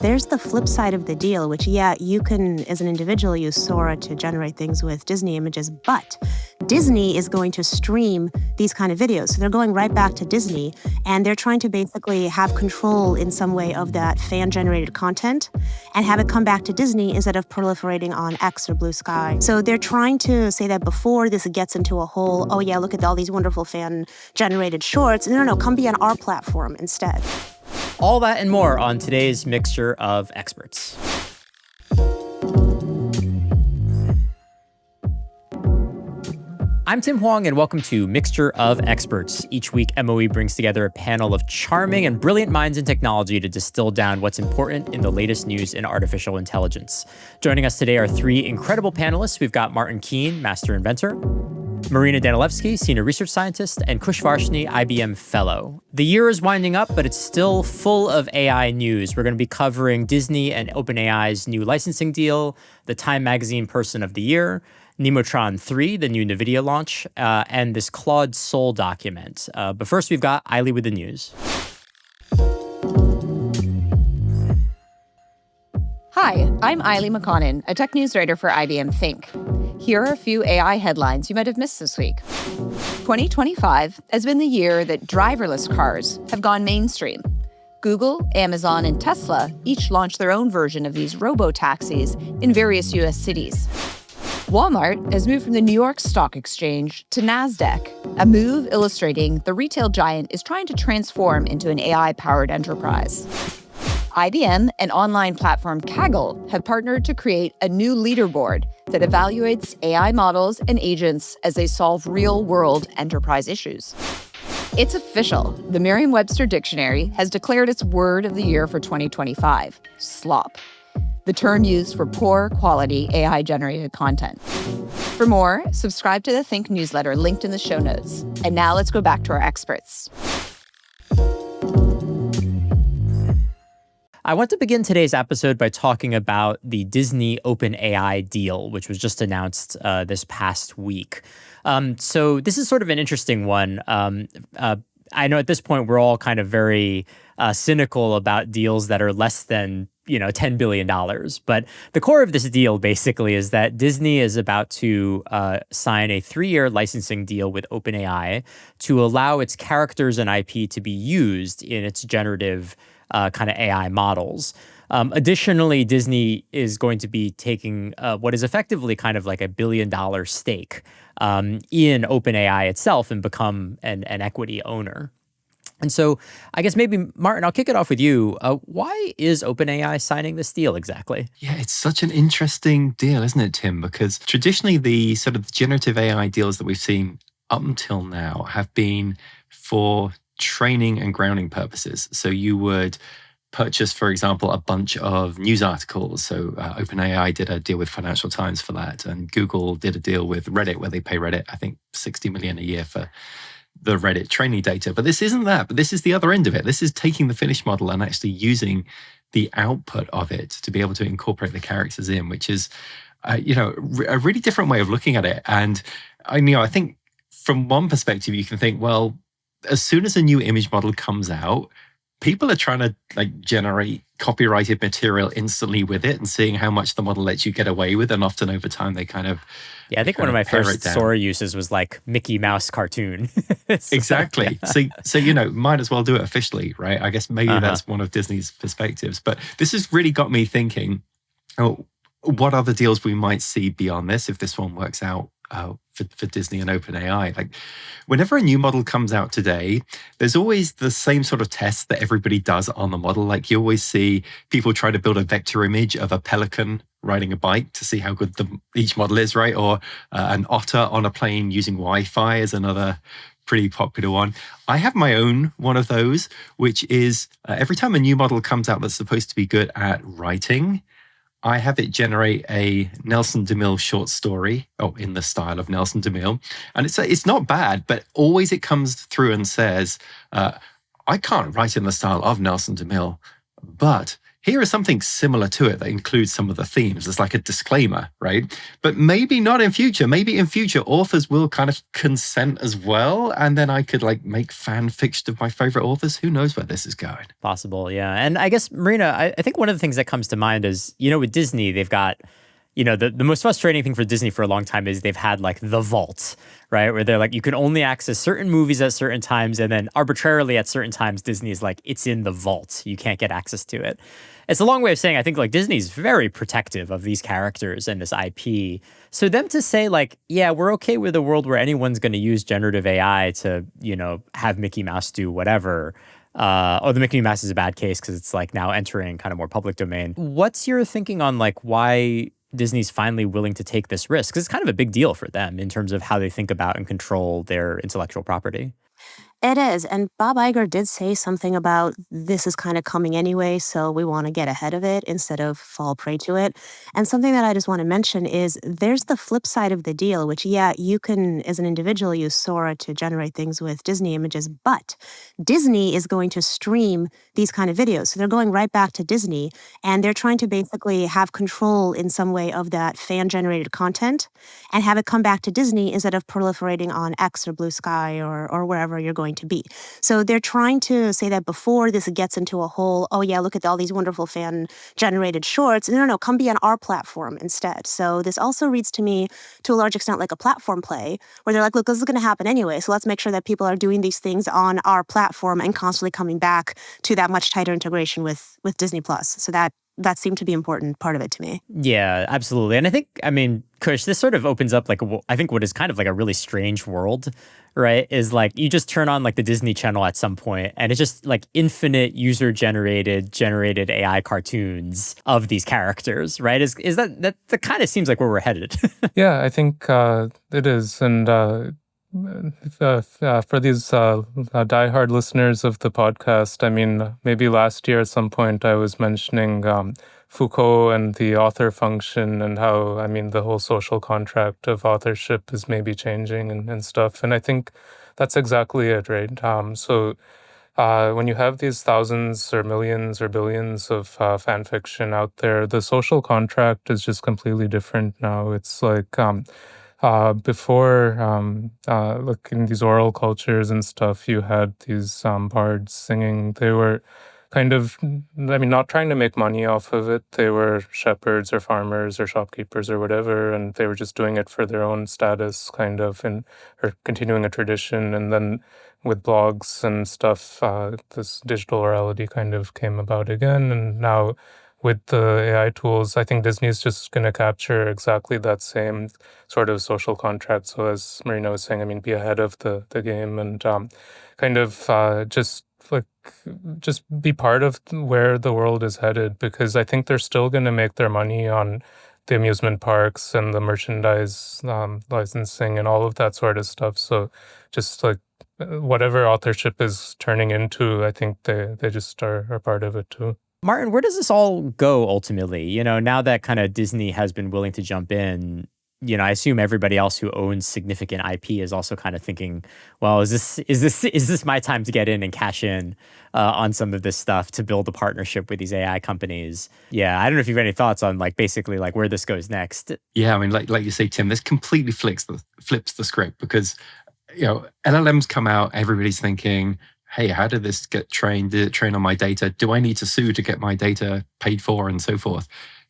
There's the flip side of the deal, which, yeah, you can, as an individual, use Sora to generate things with Disney images, but Disney is going to stream these kind of videos. So they're going right back to Disney, and they're trying to basically have control in some way of that fan-generated content and have it come back to Disney instead of proliferating on X or Blue Sky. So they're trying to say that before this gets into a whole, oh yeah, look at all these wonderful fan-generated shorts. No, come be on our platform instead. All that and more on today's Mixture of Experts. I'm Tim Hwang, and welcome to Mixture of Experts. Each week, MOE brings together a panel of charming and brilliant minds in technology to distill down what's important in the latest news in artificial intelligence. Joining us today are three incredible panelists. We've got Martin Keen, Master Inventor, Marina Danilevsky, Senior Research Scientist, and Kush Varshney, IBM Fellow. The year is winding up, but it's still full of AI news. We're going to be covering Disney and OpenAI's new licensing deal, the Time Magazine Person of the Year, Nemotron 3, the new NVIDIA launch, and this Claude Soul document. But first, we've got Eiley with the news. Hi, I'm Eiley McConnon, a tech news writer for IBM Think. Here are a few AI headlines you might have missed this week. 2025 has been the year that driverless cars have gone mainstream. Google, Amazon, and Tesla each launched their own version of these robo-taxis in various U.S. cities. Walmart has moved from the New York Stock Exchange to NASDAQ, a move illustrating the retail giant is trying to transform into an AI-powered enterprise. IBM and online platform Kaggle have partnered to create a new leaderboard that evaluates AI models and agents as they solve real-world enterprise issues. It's official. The Merriam-Webster Dictionary has declared its word of the year for 2025, slop, the term used for poor quality AI-generated content. For more, subscribe to the Think newsletter linked in the show notes. And now let's go back to our experts. I want to begin today's episode by talking about the Disney OpenAI deal, which was just announced this past week. So this is sort of an interesting one. I know at this point we're all kind of very cynical about deals that are less than $10 billion. But the core of this deal basically is that Disney is about to sign a 3-year licensing deal with OpenAI to allow its characters and IP to be used in its generative kind of AI models. Additionally, Disney is going to be taking what is effectively kind of like $1 billion stake in OpenAI itself and become an equity owner. And so I guess maybe, Martin, I'll kick it off with you. Why is OpenAI signing this deal exactly? Yeah, it's such an interesting deal, isn't it, Tim? Because traditionally the sort of generative AI deals that we've seen up until now have been for training and grounding purposes. So you would purchase, for example, a bunch of news articles. So OpenAI did a deal with Financial Times for that. And Google did a deal with Reddit where they pay Reddit, I think, $60 million a year for the Reddit training data. But this isn't that. But this is the other end of it. This is taking the finished model and actually using the output of it to be able to incorporate the characters in, which is, a really different way of looking at it. And I think from one perspective, you can think, well, as soon as a new image model comes out, people are trying to generate copyrighted material instantly with it and seeing how much the model lets you get away with. And often over time, they kind of I think one of my first Sora uses was like Mickey Mouse cartoon. Exactly. So might as well do it officially, right? I guess maybe that's one of Disney's perspectives. But this has really got me thinking, what other deals we might see beyond this if this one works out for Disney and OpenAI. Like, whenever a new model comes out today, there's always the same sort of tests that everybody does on the model. Like, you always see people try to build a vector image of a pelican riding a bike to see how good each model is, right? Or an otter on a plane using Wi-Fi is another pretty popular one. I have my own one of those, which is every time a new model comes out that's supposed to be good at writing, I have it generate a Nelson DeMille short story, in the style of Nelson DeMille. And it's not bad, but always it comes through and says, I can't write in the style of Nelson DeMille. But here is something similar to it that includes some of the themes. It's like a disclaimer, right? But maybe not in future. Maybe in future, authors will kind of consent as well. And then I could like make fan fiction of my favorite authors. Who knows where this is going? Possible, yeah. And I guess, Marina, I think one of the things that comes to mind is, with Disney, they've got, the most frustrating thing for Disney for a long time is they've had like the vault, right? Where they're like, you can only access certain movies at certain times. And then arbitrarily at certain times, Disney is like, it's in the vault. You can't get access to it. It's a long way of saying, I think like Disney's very protective of these characters and this IP. So them to say like, yeah, we're okay with a world where anyone's going to use generative AI to, have Mickey Mouse do whatever. Or the Mickey Mouse is a bad case because it's like now entering kind of more public domain. What's your thinking on like why Disney's finally willing to take this risk? Because it's kind of a big deal for them in terms of how they think about and control their intellectual property. It is. And Bob Iger did say something about this is kind of coming anyway, so we want to get ahead of it instead of fall prey to it. And something that I just want to mention is there's the flip side of the deal, which, yeah, you can, as an individual, use Sora to generate things with Disney images, but Disney is going to stream these kind of videos. So they're going right back to Disney, and they're trying to basically have control in some way of that fan-generated content and have it come back to Disney instead of proliferating on X or Blue Sky or wherever you're going to be. So they're trying to say that before this gets into a whole, oh yeah, look at all these wonderful fan-generated shorts. No, come be on our platform instead. So this also reads to me, to a large extent, like a platform play, where they're like, look, this is going to happen anyway, so let's make sure that people are doing these things on our platform and constantly coming back to that much tighter integration with Disney+. So that seemed to be an important part of it to me. Yeah, absolutely. And I think, Kush, this sort of opens up like, I think what is kind of like a really strange world, right? Is like, you just turn on like the Disney Channel at some point and it's just like infinite generated AI cartoons of these characters, right? Is that kind of seems like where we're headed. Yeah, I think it is. And for these diehard listeners of the podcast, maybe last year at some point I was mentioning Foucault and the author function and how, the whole social contract of authorship is maybe changing and stuff. And I think that's exactly it, right? So when you have these thousands or millions or billions of fan fiction out there, the social contract is just completely different now. It's like before, like in these oral cultures and stuff, you had these bards singing. They were kind of, not trying to make money off of it. They were shepherds or farmers or shopkeepers or whatever, and they were just doing it for their own status, kind of, or continuing a tradition. And then with blogs and stuff, this digital orality kind of came about again. And now with the AI tools, I think Disney's just going to capture exactly that same sort of social contract. So as Marina was saying, be ahead of the game and kind of just be part of where the world is headed, because I think they're still going to make their money on the amusement parks and the merchandise licensing and all of that sort of stuff. So just like whatever authorship is turning into, I think they just are part of it too. Martin, where does this all go ultimately? Now that kind of Disney has been willing to jump in, I assume everybody else who owns significant IP is also kind of thinking, well, is this my time to get in and cash in on some of this stuff to build a partnership with these AI companies? Yeah, I don't know if you have any thoughts on like basically like where this goes next. Yeah, like you say, Tim, this completely flips the script because LLMs come out, everybody's thinking, hey, how did this get trained? Did it train on my data? Do I need to sue to get my data paid for and so forth?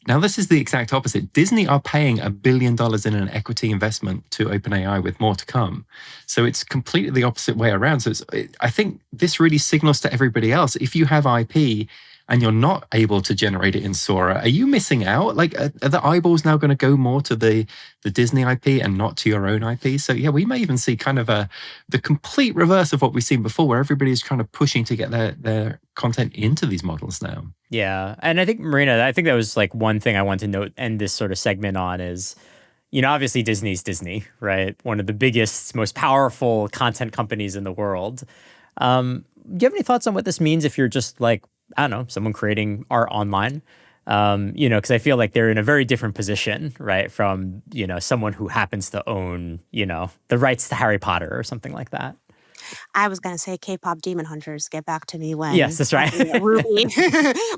Now, this is the exact opposite. Disney are paying $1 billion in an equity investment to OpenAI with more to come. So it's completely the opposite way around. So I think this really signals to everybody else, if you have IP and you're not able to generate it in Sora, are you missing out? Like, are the eyeballs now going to go more to the Disney IP and not to your own IP? So yeah, we may even see kind of the complete reverse of what we've seen before, where everybody's kind of pushing to get their content into these models now. Yeah. And I think, Marina, I think that was like one thing I want to note end this sort of segment on is, obviously Disney's Disney, right? One of the biggest, most powerful content companies in the world. Do you have any thoughts on what this means if you're just like, I don't know, someone creating art online? Because I feel like they're in a very different position, right? From, someone who happens to own, the rights to Harry Potter or something like that. I was going to say K-pop demon hunters, get back to me Yes, when that's right. Ruby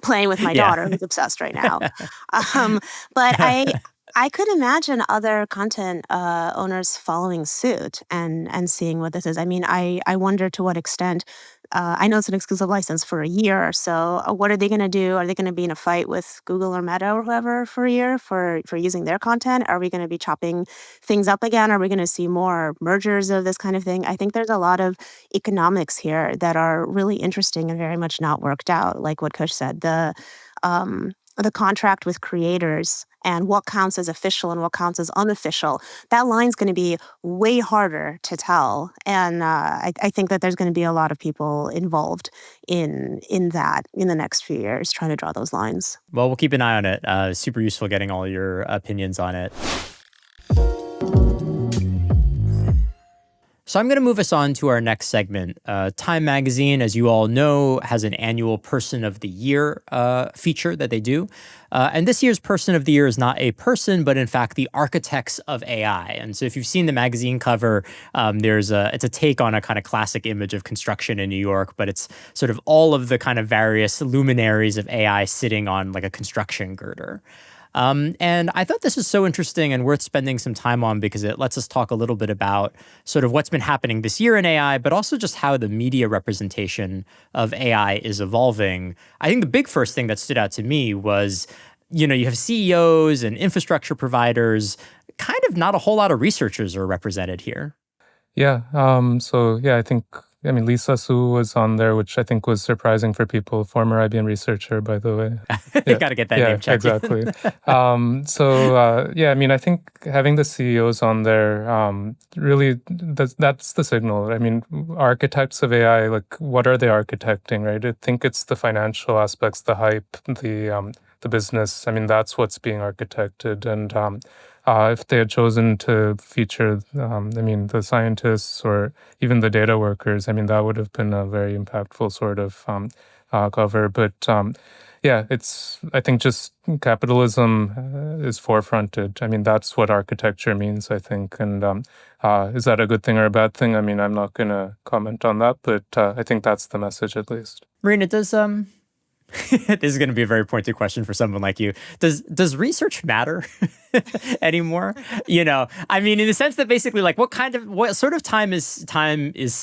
playing with my Yeah. daughter who's obsessed right now. But I could imagine other content owners following suit and seeing what this is. I mean, I wonder to what extent. I know it's an exclusive license for a year or so. What are they going to do? Are they going to be in a fight with Google or Meta or whoever for a year for using their content? Are we going to be chopping things up again? Are we going to see more mergers of this kind of thing? I think there's a lot of economics here that are really interesting and very much not worked out. Like what Kush said, the contract with creators and what counts as official and what counts as unofficial, that line's going to be way harder to tell. And I think that there's going to be a lot of people involved in that in the next few years, trying to draw those lines. Well, we'll keep an eye on it. Super useful getting all your opinions on it. So I'm going to move us on to our next segment. Time Magazine, as you all know, has an annual Person of the Year feature that they do. And this year's Person of the Year is not a person, but in fact, the architects of AI. And so if you've seen the magazine cover, it's a take on a kind of classic image of construction in New York, but it's sort of all of the kind of various luminaries of AI sitting on like a construction girder. And I thought this was so interesting and worth spending some time on because it lets us talk a little bit about sort of what's been happening this year in AI, but also just how the media representation of AI is evolving. I think the big first thing that stood out to me was, you have CEOs and infrastructure providers, kind of not a whole lot of researchers are represented here. Yeah. I think Lisa Su was on there, which I think was surprising for people. Former IBM researcher, by the way. You got to get that name checked. Exactly. I think having the CEOs on there, really, that's the signal. I mean, architects of AI, like, what are they architecting, right? I think it's the financial aspects, the hype, the business. I mean, that's what's being architected. And if they had chosen to feature, the scientists or even the data workers, that would have been a very impactful sort of cover. But I think just capitalism is forefronted. That's what architecture means, I think. And is that a good thing or a bad thing? I'm not going to comment on that, but I think that's the message at least. Marina, does this is going to be a very pointed question for someone like you. Does research matter anymore? In the sense that basically, like, what sort of Time Magazine is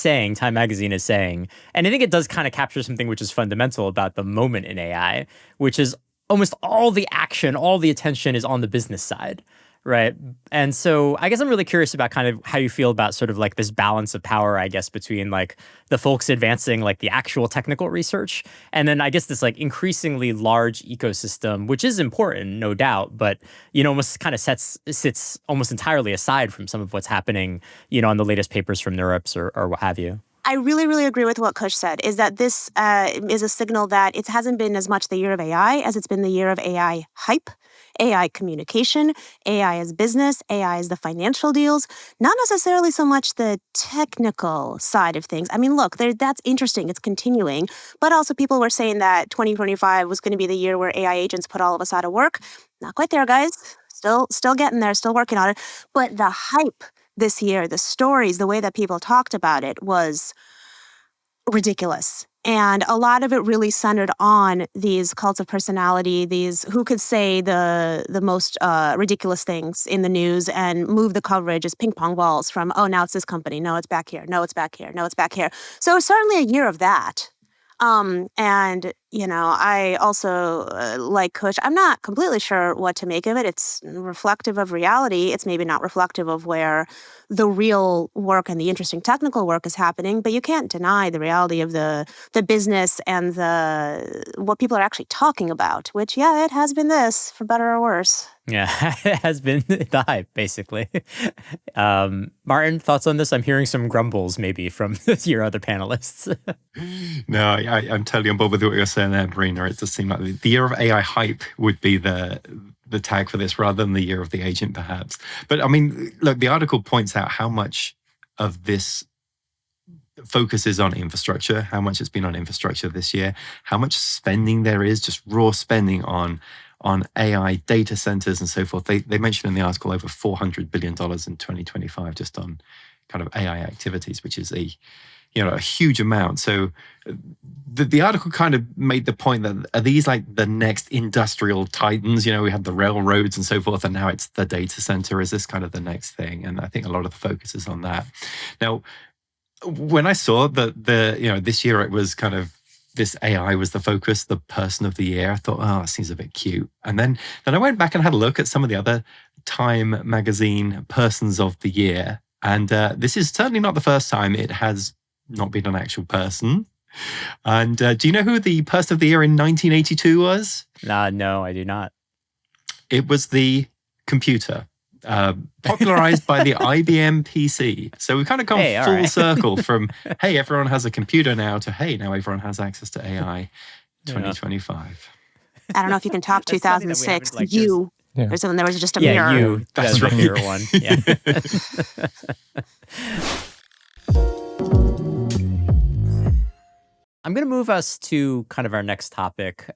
saying, and I think it does kind of capture something which is fundamental about the moment in AI, which is almost all the action, all the attention is on the business side. Right. And so I guess I'm really curious about kind of how you feel about sort of like this balance of power, I guess, between like the folks advancing like the actual technical research and then I guess this like increasingly large ecosystem, which is important, no doubt, but, almost kind of sits almost entirely aside from some of what's happening, on the latest papers from NeurIPS or what have you. I really, really agree with what Kush said, is that this is a signal that it hasn't been as much the year of AI as it's been the year of AI hype, AI communication, AI as business, AI as the financial deals, not necessarily so much the technical side of things. Look, that's interesting. It's continuing. But also people were saying that 2025 was going to be the year where AI agents put all of us out of work. Not quite there, guys. Still getting there, still working on it. But the hype this year, the stories, the way that people talked about it was ridiculous. And a lot of it really centered on these cults of personality, these who could say the most ridiculous things in the news and move the coverage as ping pong balls from, oh, now it's this company. No, it's back here. No, it's back here. No, it's back here. So it's certainly a year of that. I also, like Kush, I'm not completely sure what to make of it. It's reflective of reality. It's maybe not reflective of where the real work and the interesting technical work is happening, but you can't deny the reality of the business and what people are actually talking about, which, it has been this, for better or worse. Yeah, it has been the hype, basically. Martin, thoughts on this? I'm hearing some grumbles maybe from your other panelists. No, I'm totally on board with what you're saying there, Marina. It does seem like the year of AI hype would be the tag for this rather than the year of the agent, perhaps. But look, the article points out how much of this focuses on infrastructure, how much it's been on infrastructure this year, how much spending there is, just raw spending on AI data centers and so forth. They mentioned in the article over $400 billion in 2025 just on kind of AI activities, which is a a huge amount. So the article kind of made the point that are these like the next industrial titans? We had the railroads and so forth, and now it's the data center. Is this kind of the next thing? And I think a lot of the focus is on that. Now, when I saw that this year it was kind of this AI was the focus, the person of the year, I thought, oh, it seems a bit cute. And then I went back and had a look at some of the other Time magazine persons of the year. And this is certainly not the first time it has not been an actual person. And do you know who the person of the year in 1982 was? No, I do not. It was the computer, popularized by the IBM PC. So we've kind of gone full circle from, hey, everyone has a computer now, to, hey, now everyone has access to AI 2025. I don't know if you can top 2006. Yeah. There was just a mirror. Yeah, you. That's the mirror one. Yeah. I'm going to move us to kind of our next topic.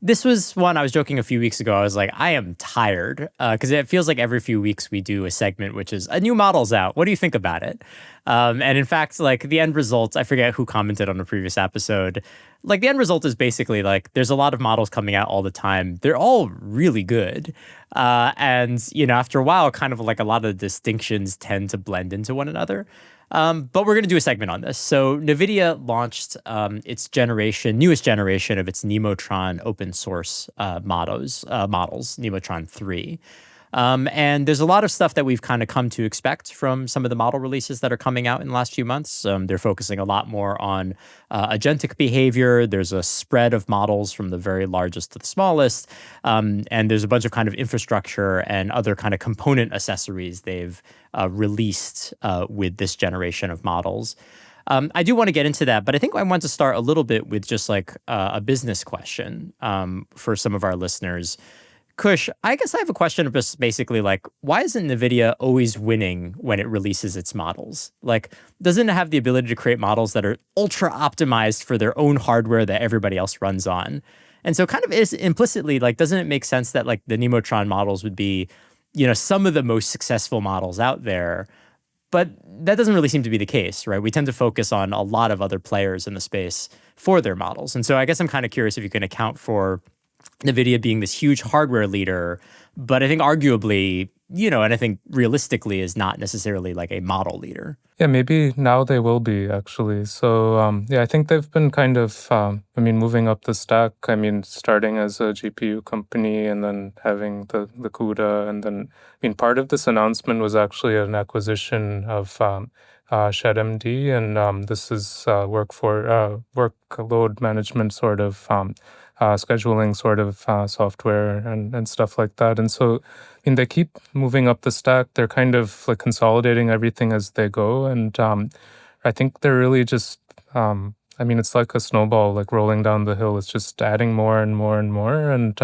This was one I was joking a few weeks ago. I was like, I am tired because it feels like every few weeks we do a segment, which is a new model's out. What do you think about it? And in fact, like the end results, I forget who commented on a previous episode. Like the end result is basically like there's a lot of models coming out all the time. They're all really good. And, after a while, kind of like a lot of the distinctions tend to blend into one another. But we're going to do a segment on this. So NVIDIA launched its newest generation of its Nemotron open source models, Nemotron 3. And there's a lot of stuff that we've kind of come to expect from some of the model releases that are coming out in the last few months. They're focusing a lot more on agentic behavior. There's a spread of models from the very largest to the smallest. And there's a bunch of kind of infrastructure and other kind of component accessories they've released with this generation of models. I do want to get into that, but I think I want to start a little bit with just like a business question for some of our listeners. Kush, I guess I have a question of just basically like, why isn't NVIDIA always winning when it releases its models? Like, doesn't it have the ability to create models that are ultra optimized for their own hardware that everybody else runs on? And so kind of is implicitly, like, doesn't it make sense that like the Nemotron models would be, some of the most successful models out there? But that doesn't really seem to be the case, right? We tend to focus on a lot of other players in the space for their models. And so I guess I'm kind of curious if you can account for NVIDIA being this huge hardware leader, but I think arguably, and I think realistically is not necessarily like a model leader. Yeah, maybe now they will be, actually. So, I think they've been kind of, moving up the stack. Starting as a GPU company and then having the CUDA. And then, part of this announcement was actually an acquisition of ShedMD. And this is workload management sort of scheduling sort of software and stuff like that. And so, they keep moving up the stack. They're kind of like consolidating everything as they go. And I think they're really just, it's like a snowball, like rolling down the hill. It's just adding more and more and more and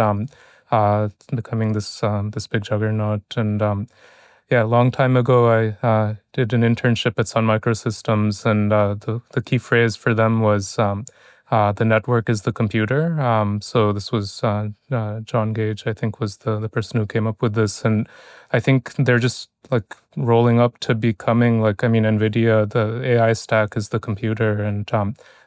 becoming this big juggernaut. And a long time ago, I did an internship at Sun Microsystems, and the key phrase for them was the network is the computer. So this was John Gage, I think, was the person who came up with this. And I think they're just like rolling up to becoming like, NVIDIA, the AI stack is the computer. And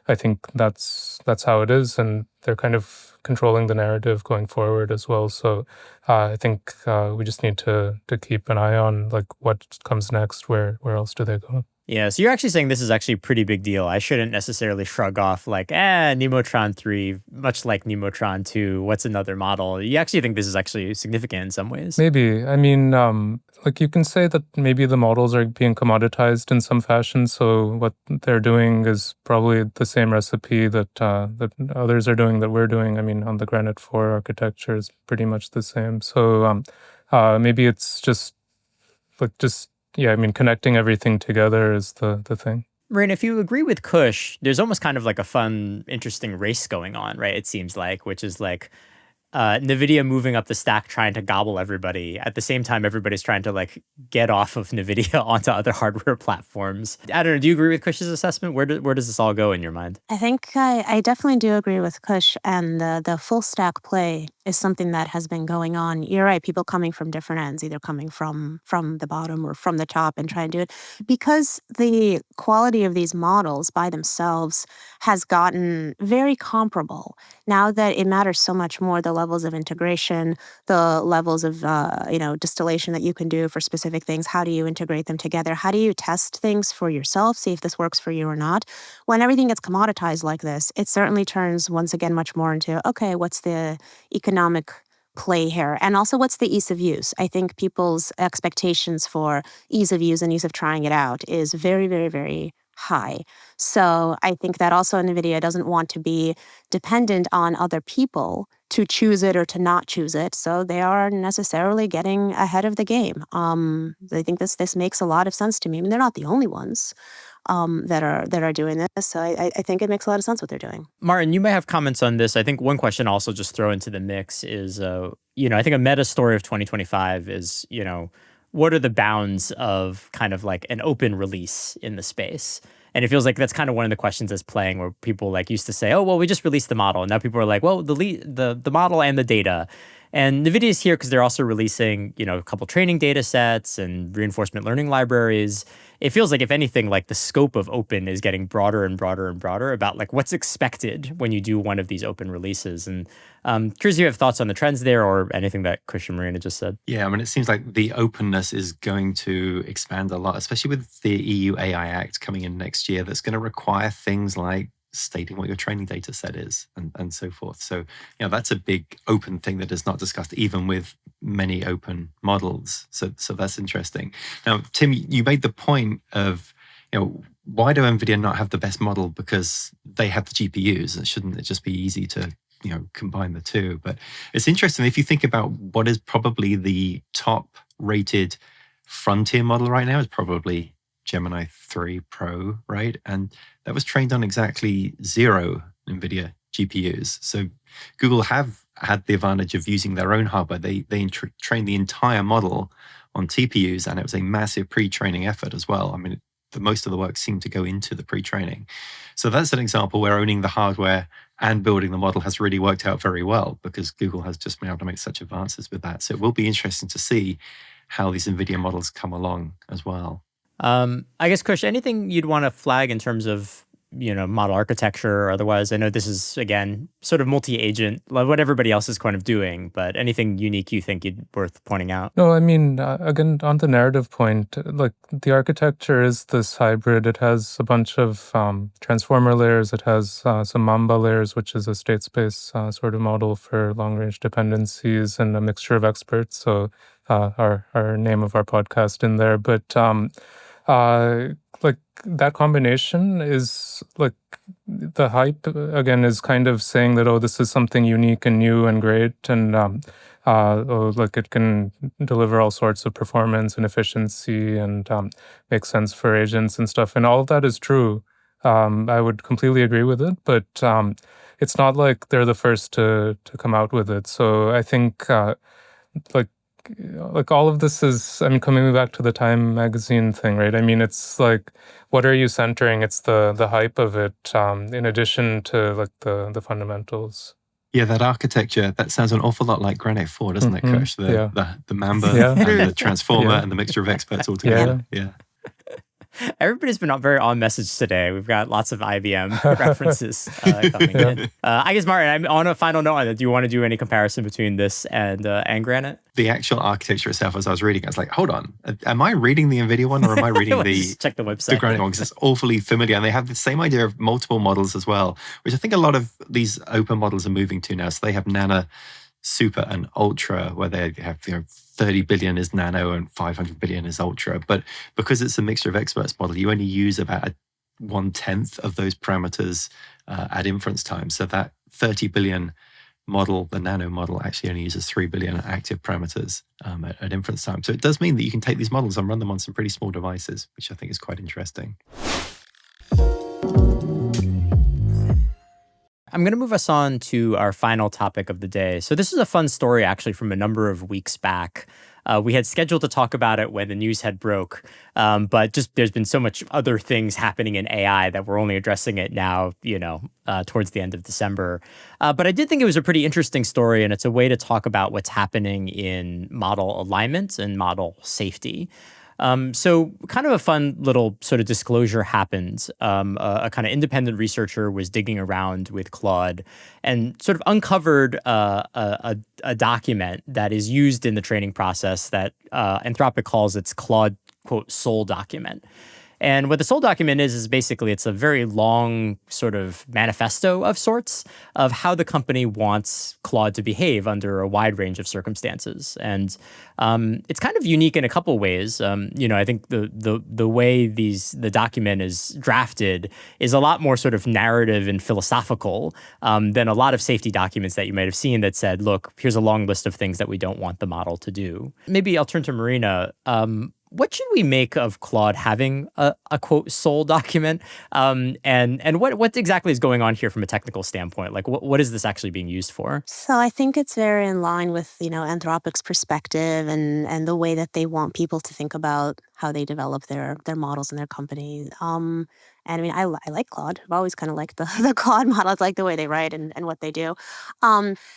I think that's how it is. And they're kind of controlling the narrative going forward as well. So I think we just need to keep an eye on like what comes next. Where else do they go? Yeah, so you're actually saying this is actually a pretty big deal. I shouldn't necessarily shrug off like, Nemotron 3, much like Nemotron 2, what's another model? You actually think this is actually significant in some ways? Maybe. Like you can say that maybe the models are being commoditized in some fashion. So what they're doing is probably the same recipe that others are doing, that we're doing. On the Granite 4 architecture is pretty much the same. So maybe it's just connecting everything together is the thing. Marina, if you agree with Kush, there's almost kind of like a fun, interesting race going on, right? It seems like, which is like NVIDIA moving up the stack, trying to gobble everybody. At the same time, everybody's trying to like get off of NVIDIA onto other hardware platforms. I don't know. Do you agree with Kush's assessment? Where does this all go in your mind? I think I definitely do agree with Kush, and the full stack play is something that has been going on. You're right, people coming from different ends, either coming from the bottom or from the top and try and do it. Because the quality of these models by themselves has gotten very comparable. Now that it matters so much more, the levels of integration, the levels of distillation that you can do for specific things, how do you integrate them together? How do you test things for yourself, see if this works for you or not? When everything gets commoditized like this, it certainly turns once again much more into, okay, what's the economic play here? And also, what's the ease of use? I think people's expectations for ease of use and ease of trying it out is very, very, very high. So I think that also NVIDIA doesn't want to be dependent on other people to choose it or to not choose it. So they are necessarily getting ahead of the game. I think this makes a lot of sense to me. I mean, they're not the only ones that are doing this. So I think it makes a lot of sense what they're doing. Martin, you may have comments on this. I think one question also just throw into the mix is, I think a meta story of 2025 is, what are the bounds of kind of like an open release in the space? And it feels like that's kind of one of the questions that's playing, where people like used to say, oh, well, we just released the model. And now people are like, well, the model and the data. And NVIDIA is here because they're also releasing, a couple training data sets and reinforcement learning libraries. It feels like, if anything, like the scope of open is getting broader and broader and broader about like what's expected when you do one of these open releases. And curious if you have thoughts on the trends there or anything that Kush and Marina just said. Yeah, I mean, it seems like the openness is going to expand a lot, especially with the EU AI Act coming in next year. That's going to require things like stating what your training data set is and so forth. So, that's a big open thing that is not discussed even with many open models. So that's interesting. Now, Tim, you made the point of, why do NVIDIA not have the best model? Because they have the GPUs, and shouldn't it just be easy to, combine the two? But it's interesting if you think about what is probably the top rated frontier model right now is probably Gemini 3 Pro, right? And that was trained on exactly 0 NVIDIA GPUs. So Google have had the advantage of using their own hardware. They trained the entire model on TPUs, and it was a massive pre-training effort as well. I mean, most of the work seemed to go into the pre-training. So that's an example where owning the hardware and building the model has really worked out very well, because Google has just been able to make such advances with that. So it will be interesting to see how these NVIDIA models come along as well. I guess, Kush, anything you'd want to flag in terms of, model architecture or otherwise? I know this is, again, sort of multi-agent, like what everybody else is kind of doing, but anything unique you think you'd worth pointing out? No, I mean, again, on the narrative point, like the architecture is this hybrid. It has a bunch of transformer layers. It has some Mamba layers, which is a state space sort of model for long-range dependencies, and a mixture of experts. So our name of our podcast in there. But like that combination is like the hype again is kind of saying that, oh, this is something unique and new and great, and like it can deliver all sorts of performance and efficiency and make sense for agents and stuff, and all of that is true. I would completely agree with it, but it's not like they're the first to come out with it. So I think like all of this is, I mean, coming back to the Time magazine thing, right? I mean, it's like, what are you centering? It's the hype of it, in addition to like the fundamentals. Yeah, that architecture, that sounds an awful lot like Granite 4, doesn't it, Kush? The Mamba and the Transformer and the mixture of experts all together. Yeah. Everybody's been very on message today. We've got lots of IBM references coming in. I guess, Martin, I'm on a final note on that. Do you want to do any comparison between this and Granite? The actual architecture itself, as I was reading, I was like, hold on, am I reading the NVIDIA one, or am I reading check the website. The Granite one? Because it's awfully familiar. And they have the same idea of multiple models as well, which I think a lot of these open models are moving to now. So they have Nano, Super, and Ultra, where they have 30 billion is Nano and 500 billion is Ultra. But because it's a mixture of experts model, you only use about 1/10 of those parameters at inference time. So that 30 billion model, the Nano model, actually only uses 3 billion active parameters at inference time. So it does mean that you can take these models and run them on some pretty small devices, which I think is quite interesting. I'm going to move us on to our final topic of the day. So this is a fun story actually from a number of weeks back. We had scheduled to talk about it when the news had broke, but just there's been so much other things happening in AI that we're only addressing it now, towards the end of December. But I did think it was a pretty interesting story, and it's a way to talk about what's happening in model alignment and model safety. So kind of a fun little sort of disclosure happened. A kind of independent researcher was digging around with Claude and sort of uncovered a document that is used in the training process that Anthropic calls its Claude, quote, soul document. And what the soul document is basically it's a very long sort of manifesto of sorts of how the company wants Claude to behave under a wide range of circumstances. And it's kind of unique in a couple ways. I think the way the document is drafted is a lot more sort of narrative and philosophical than a lot of safety documents that you might have seen that said, look, here's a long list of things that we don't want the model to do. Maybe I'll turn to Marina. What should we make of Claude having a quote soul document? And what exactly is going on here from a technical standpoint? Like what is this actually being used for? So I think it's very in line with, Anthropic's perspective and the way that they want people to think about how they develop their models in their company. And I mean, I like Claude. I've always kind of liked the Claude model. I like the way they write and what they do.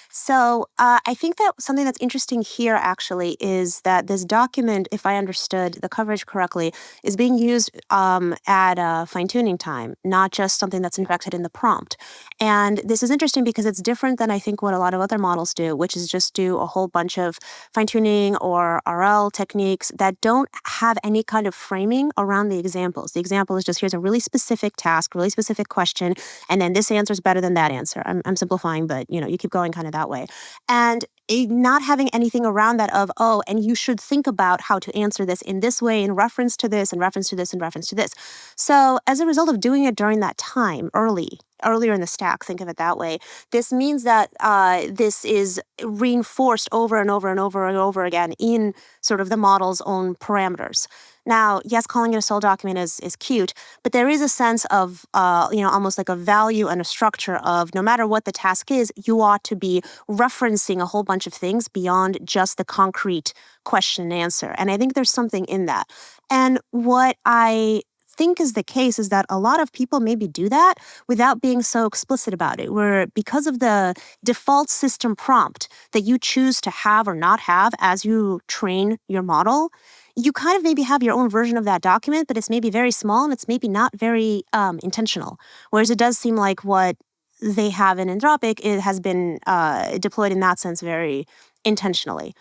So I think that something that's interesting here actually is that this document, if I understood the coverage correctly, is being used at fine-tuning time, not just something that's infected in the prompt. And this is interesting because it's different than I think what a lot of other models do, which is just do a whole bunch of fine-tuning or RL techniques that don't have any kind of framing around the examples. The example is just here's a really specific task, really specific question, and then this answer is better than that answer. I'm simplifying, but you keep going kind of that way. And not having anything around that of, and you should think about how to answer this in this way in reference to this, in reference to this, in reference to this. So as a result of doing it during that time, earlier in the stack, think of it that way, this means that this is reinforced over and over and over and over again in sort of the model's own parameters. Now, yes, calling it a soul document is cute, but there is a sense of, almost like a value and a structure of no matter what the task is, you ought to be referencing a whole bunch of things beyond just the concrete question and answer. And I think there's something in that. And what I think is the case is that a lot of people maybe do that without being so explicit about it, where because of the default system prompt that you choose to have or not have as you train your model, you kind of maybe have your own version of that document, but it's maybe very small and it's maybe not very intentional. Whereas it does seem like what they have in Anthropic, it has been deployed in that sense very intentionally.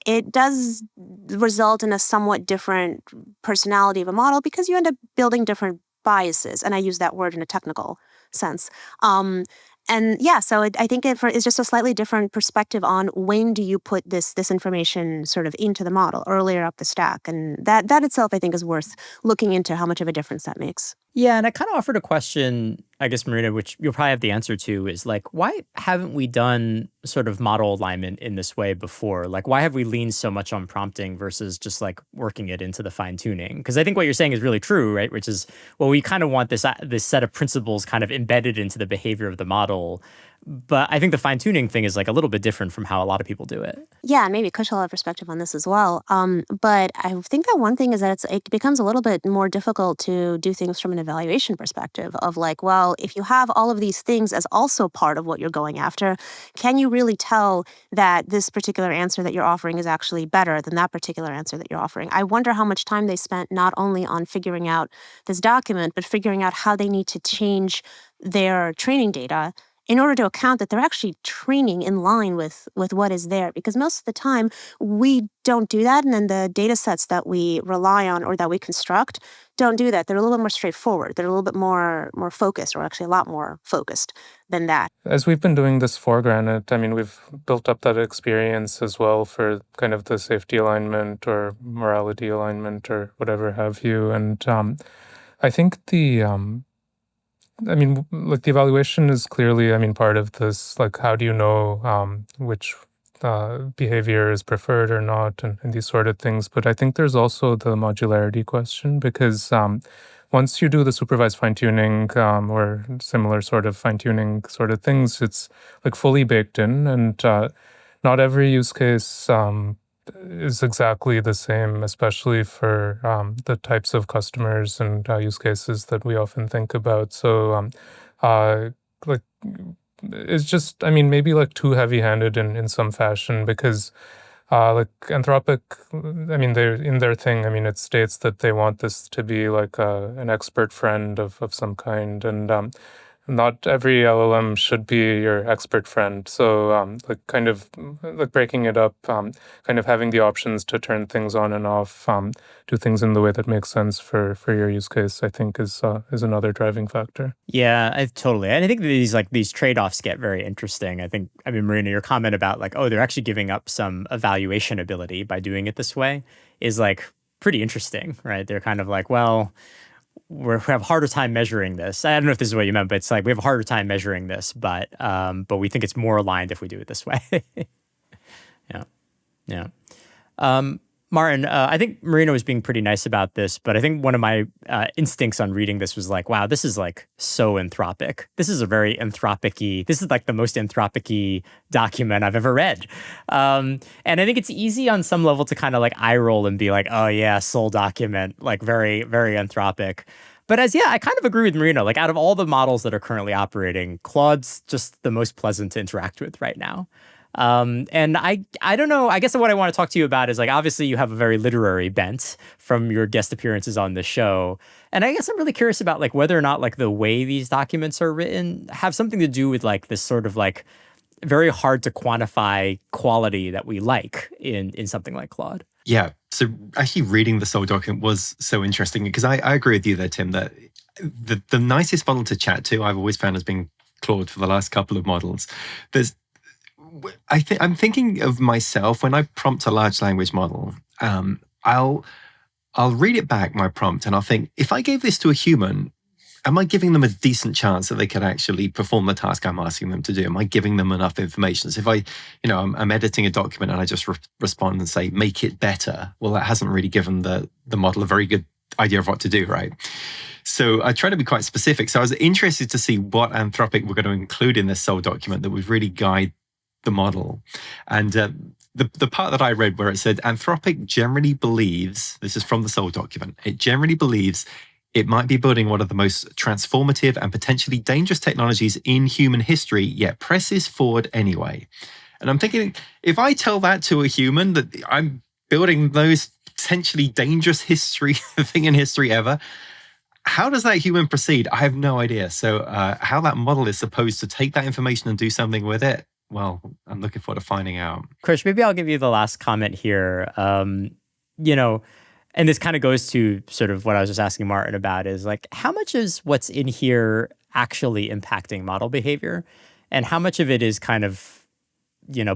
It does result in a somewhat different personality of a model because you end up building different biases. And I use that word in a technical sense. So I think it's just a slightly different perspective on when do you put this information sort of into the model earlier up the stack. And that itself, I think, is worth looking into how much of a difference that makes. Yeah, and I kind of offered a question, I guess, Marina, which you'll probably have the answer to, is like, why haven't we done sort of model alignment in this way before? Like, why have we leaned so much on prompting versus just like working it into the fine tuning? Because I think what you're saying is really true, right? Which is, well, we kind of want this set of principles kind of embedded into the behavior of the model. But I think the fine-tuning thing is like a little bit different from how a lot of people do it. Yeah, and maybe Kush will have perspective on this as well. But I think that one thing is that it becomes a little bit more difficult to do things from an evaluation perspective of like, well, if you have all of these things as also part of what you're going after, can you really tell that this particular answer that you're offering is actually better than that particular answer that you're offering? I wonder how much time they spent not only on figuring out this document, but figuring out how they need to change their training data in order to account that they're actually training in line with what is there. Because most of the time, we don't do that. And then the data sets that we rely on or that we construct don't do that. They're a little bit more straightforward. They're a little bit more focused, or actually a lot more focused than that. As we've been doing this for Granite, I mean, we've built up that experience as well for kind of the safety alignment or morality alignment or whatever have you. And I think the evaluation is clearly, part of this, like, how do you know which behavior is preferred or not and these sort of things. But I think there's also the modularity question because once you do the supervised fine-tuning or similar sort of fine-tuning sort of things, it's like fully baked in and not every use case is exactly the same, especially for the types of customers and use cases that we often think about. So, like, it's just, I mean, maybe like too heavy-handed in some fashion, because like Anthropic, I mean, they're in their thing. I mean, it states that they want this to be like an expert friend of some kind, and not every LLM should be your expert friend. So, like, kind of like breaking it up, kind of having the options to turn things on and off, do things in the way that makes sense for your use case, I think is another driving factor. Yeah, totally. And I think that these trade-offs get very interesting. I mean, Marina, your comment about like, oh, they're actually giving up some evaluation ability by doing it this way is like pretty interesting, right? They're kind of like, well, we have a harder time measuring this. I don't know if this is what you meant, but it's like we have a harder time measuring this, but we think it's more aligned if we do it this way. Yeah. Martin, I think Marina was being pretty nice about this, but I think one of my instincts on reading this was like, wow, this is like so Anthropic. This is a very Anthropic-y, this is like the most Anthropic-y document I've ever read. And I think it's easy on some level to kind of like eye roll and be like, oh yeah, soul document, like very, very Anthropic. But I kind of agree with Marina. Like out of all the models that are currently operating, Claude's just the most pleasant to interact with right now. And I don't know, I guess what I want to talk to you about is like, obviously you have a very literary bent from your guest appearances on the show. And I guess I'm really curious about like whether or not like the way these documents are written have something to do with like this sort of like very hard to quantify quality that we like in something like Claude. Yeah. So actually reading the Soul document was so interesting because I agree with you there, Tim, that the nicest model to chat to I've always found has been Claude for the last couple of models. I'm thinking of myself when I prompt a large language model. I'll read it back, my prompt, and I'll think, if I gave this to a human, am I giving them a decent chance that they could actually perform the task I'm asking them to do? Am I giving them enough information? So if I'm editing a document and I just respond and say, make it better, well, that hasn't really given the model a very good idea of what to do, right? So I try to be quite specific. So I was interested to see what Anthropic were going to include in this Soul document that would really guide the model. And the part that I read where it said Anthropic generally believes, this is from the Soul document, it generally believes it might be building one of the most transformative and potentially dangerous technologies in human history, yet presses forward anyway. And I'm thinking, if I tell that to a human that I'm building the most potentially dangerous thing in history ever, how does that human proceed? I have no idea. So how that model is supposed to take that information and do something with it, well, I'm looking forward to finding out. Krish, maybe I'll give you the last comment here. And this kind of goes to sort of what I was just asking Martin about is like, how much is what's in here actually impacting model behavior? And how much of it is kind of,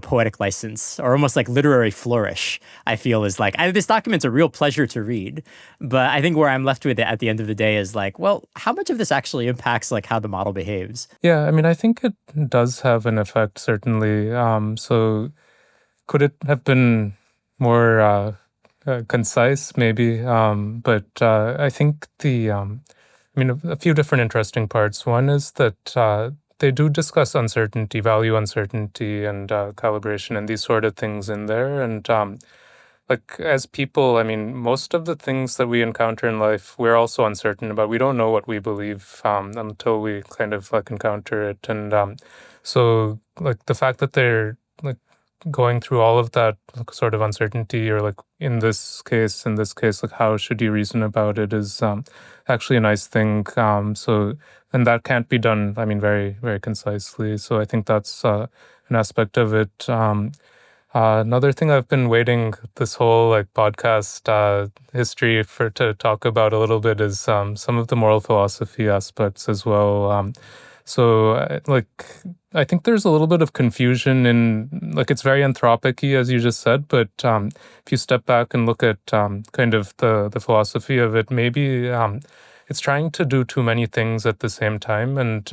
poetic license or almost like literary flourish, I feel is like, this document's a real pleasure to read. But I think where I'm left with it at the end of the day is like, well, how much of this actually impacts like how the model behaves? Yeah, I mean, I think it does have an effect, certainly. So could it have been more concise, maybe? But I think a few different interesting parts. One is that they do discuss uncertainty, value uncertainty, and calibration, and these sort of things in there. And like as people, I mean, most of the things that we encounter in life, we're also uncertain about. We don't know what we believe until we kind of like encounter it. And so like the fact that they're like going through all of that sort of uncertainty, or like in this case, like how should you reason about it, is actually a nice thing. And that can't be done, I mean, very, very concisely. So I think that's an aspect of it. Another thing I've been waiting this whole like podcast history to talk about a little bit is some of the moral philosophy aspects as well. I think there's a little bit of confusion in, like, it's very Anthropic-y, as you just said, but if you step back and look at kind of the philosophy of it, maybe it's trying to do too many things at the same time. And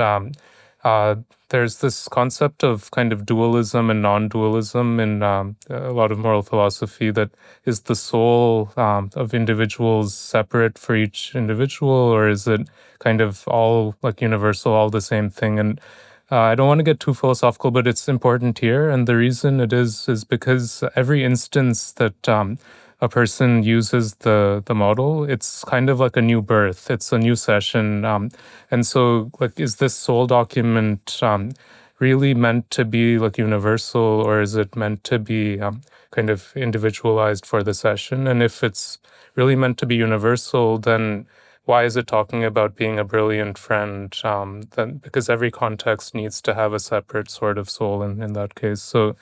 there's this concept of kind of dualism and non-dualism in a lot of moral philosophy, that is the soul of individuals separate for each individual, or is it kind of all like universal, all the same thing? And I don't want to get too philosophical, but it's important here. And the reason it is because every instance that a person uses the model, it's kind of like a new birth. It's a new session. And so, like, is this soul document really meant to be like universal, or is it meant to be kind of individualized for the session? And if it's really meant to be universal, then why is it talking about being a brilliant friend? Then because every context needs to have a separate sort of soul in that case. So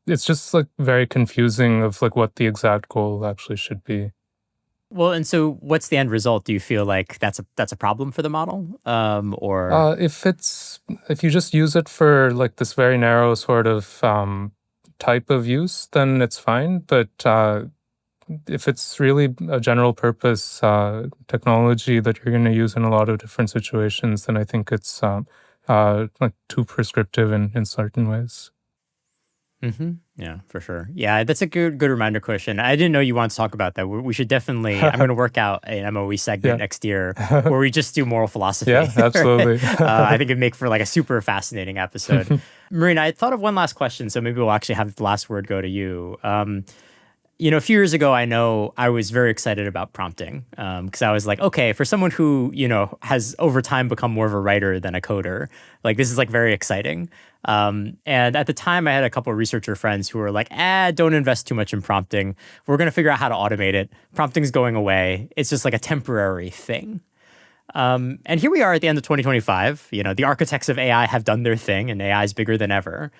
it's just like very confusing of like what the exact goal actually should be. Well, and so what's the end result? Do you feel like that's a problem for the model, or if you just use it for like this very narrow sort of type of use, then it's fine. But if it's really a general purpose technology that you're going to use in a lot of different situations, then I think it's like too prescriptive in certain ways. Mm-hmm. Yeah, for sure. Yeah, that's a good reminder, Kush. And I didn't know you wanted to talk about that. We should definitely, I'm going to work out an MOE segment next year where we just do moral philosophy. Yeah, absolutely. I think it'd make for like a super fascinating episode. Marina, I thought of one last question, so maybe we'll actually have the last word go to you. A few years ago, I know I was very excited about prompting because I was like, okay, for someone who, has over time become more of a writer than a coder, like this is like very exciting. And at the time, I had a couple of researcher friends who were like, don't invest too much in prompting. We're going to figure out how to automate it. Prompting's going away. It's just like a temporary thing. And here we are at the end of 2025. The architects of AI have done their thing and AI is bigger than ever.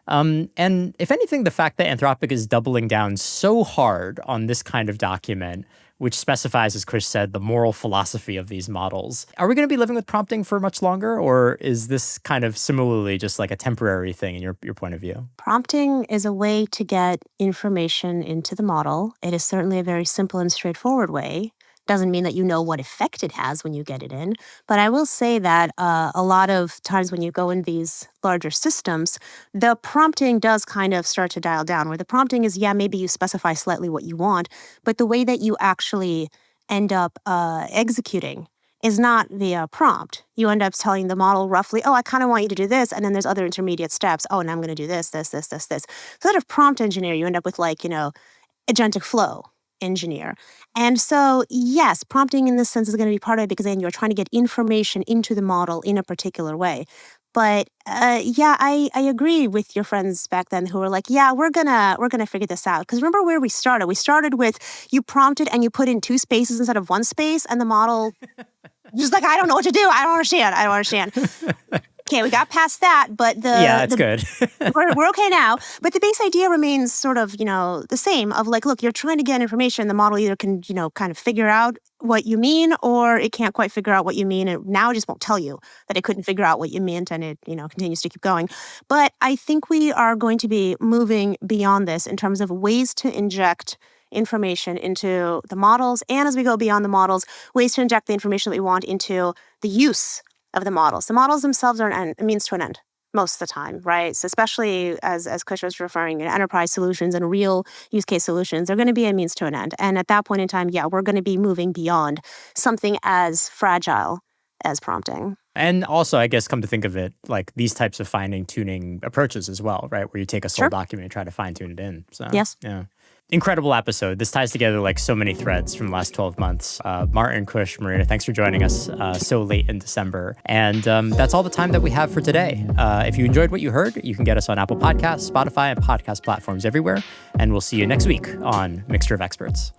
And if anything, the fact that Anthropic is doubling down so hard on this kind of document, which specifies, as Kush said, the moral philosophy of these models, are we going to be living with prompting for much longer? Or is this kind of similarly just like a temporary thing in your point of view? Prompting is a way to get information into the model. It is certainly a very simple and straightforward way. Doesn't mean that you know what effect it has when you get it in. But I will say that a lot of times when you go in these larger systems, the prompting does kind of start to dial down, where the prompting is, maybe you specify slightly what you want, but the way that you actually end up executing is not via prompt. You end up telling the model roughly, I kind of want you to do this, and then there's other intermediate steps. And I'm going to do this. So instead of prompt engineer, you end up with agentic flow engineer. And so, yes, prompting in this sense is going to be part of it because then you're trying to get information into the model in a particular way. But I agree with your friends back then who were like, we're gonna figure this out. Because remember where we started? We started with you prompted and you put in 2 spaces instead of 1 space, and the model just like, I don't know what to do. I don't understand. Okay, we got past that, but it's good. we're okay now. But the base idea remains sort of, the same of like, look, you're trying to get information. The model either can, kind of figure out what you mean, or it can't quite figure out what you mean. And now it just won't tell you that it couldn't figure out what you meant, and it, continues to keep going. But I think we are going to be moving beyond this in terms of ways to inject information into the models. And as we go beyond the models, ways to inject the information that we want into the use of the models. The models themselves are a means to an end most of the time, right? So especially as Kush was referring to enterprise solutions and real use case solutions, they're going to be a means to an end. And at that point in time, we're going to be moving beyond something as fragile as prompting. And also, I guess, come to think of it, like these types of finding tuning approaches as well, right? Where you take a soul document and try to fine tune it in. So, yes. Yeah. Incredible episode. This ties together like so many threads from the last 12 months. Martin, Kush, Marina, thanks for joining us so late in December. And that's all the time that we have for today. If you enjoyed what you heard, you can get us on Apple Podcasts, Spotify, and podcast platforms everywhere. And we'll see you next week on Mixture of Experts.